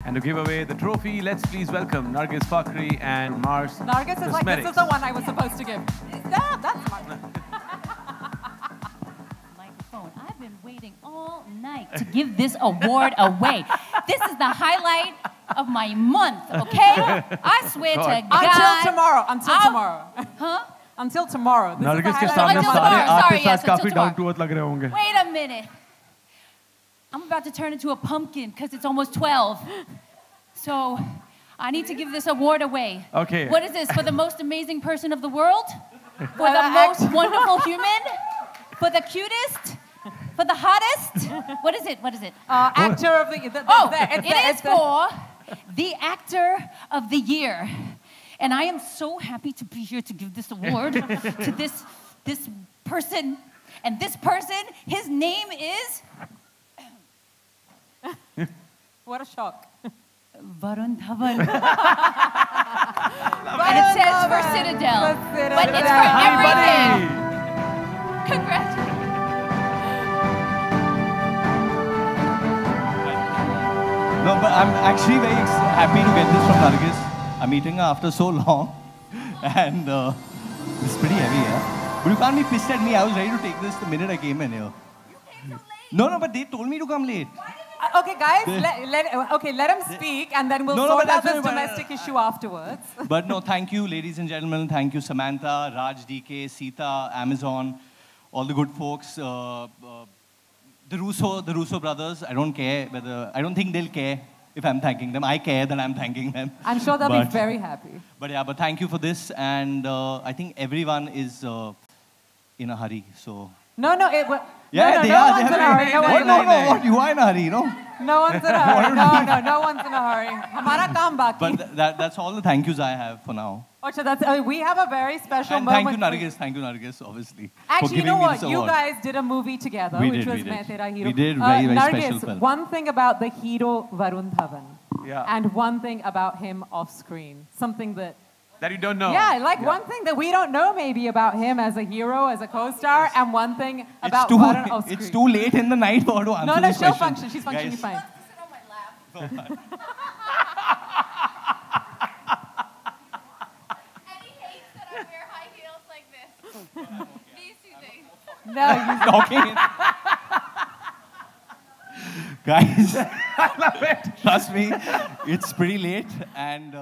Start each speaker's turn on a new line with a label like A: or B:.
A: And to give away the trophy, let's please welcome Nargis Fakhri and Mars
B: Nargis is like, this is the one I was supposed to give. That's my
C: microphone. I've been waiting all night to give this award away. This is the highlight of my month, okay? I swear to God.
B: Until tomorrow. Until tomorrow.
C: Huh?
B: Until tomorrow. This
A: Nargis के
B: is the
A: सामने
C: Until
A: सारे
C: tomorrow. Sorry,
A: artists
C: yes,
A: आज काफी
C: until
A: down to earth लग रहे होंगे.
C: Wait a minute. I'm about to turn into a pumpkin because it's almost 12. So I need to give this award away.
A: Okay.
C: What is this? For the most amazing person of the world? For the most wonderful human? For the cutest? For the hottest? What is it? What is it?
B: Actor of the...
C: It is for the actor of the year. And I am so happy to be here to give this award to this person. And this person, his name is...
B: What a shock.
C: Varun Dhawan. And it says for Citadel. But it's for everything. Congratulations.
D: No, but I'm actually very happy to get this from Nargis. I'm meeting her after so long. And it's pretty heavy, yeah? But you can't be pissed at me. I was ready to take this the minute I came in here.
C: You came so late.
D: No, but they told me to come late.
B: Okay, guys, let him speak, and then we'll sort out this domestic issue afterwards.
D: But no, thank you, ladies and gentlemen. Thank you, Samantha, Raj DK, Sita, Amazon, all the good folks. The Russo brothers. I don't care whether, I don't think they'll care if I'm thanking them. I care that I'm thanking them.
B: I'm sure they'll be very happy.
D: But yeah, but thank you for this, and I think everyone is in a hurry, so.
B: No,
D: Yeah, they
B: no
D: are.
B: one's in a hurry. No one's in a hurry.
D: What? You are in a hurry, you know?
B: No one's in a hurry. No one's in a hurry. Hamara kaam baki.
D: But that's all the thank yous I have for now.
B: Ocha, we have a very special
D: And
B: moment.
D: thank you, Nargis, obviously.
B: Actually,
D: for
B: you
D: giving
B: know
D: me
B: what?
D: this
B: You
D: award.
B: guys did a movie together, which was Main Tera Hero.
D: We did, very
B: Nargis,
D: special film.
B: one thing about the hero Varun Dhawan,
A: Yeah.
B: and one thing about him off screen. Something that...
A: That you don't know.
B: Yeah, one thing that we don't know maybe about him as a hero, as a co-star, and one thing about
D: too,
B: Varun off screen.
D: It's too late in the night for her to answer this
B: she'll
D: question.
B: function. She's functioning
D: Guys.
B: fine.
C: Sit on my lap. And he hates that I wear high heels like this. These two things.
B: No,
D: Talking. Guys, I love it. Trust me, it's pretty late and.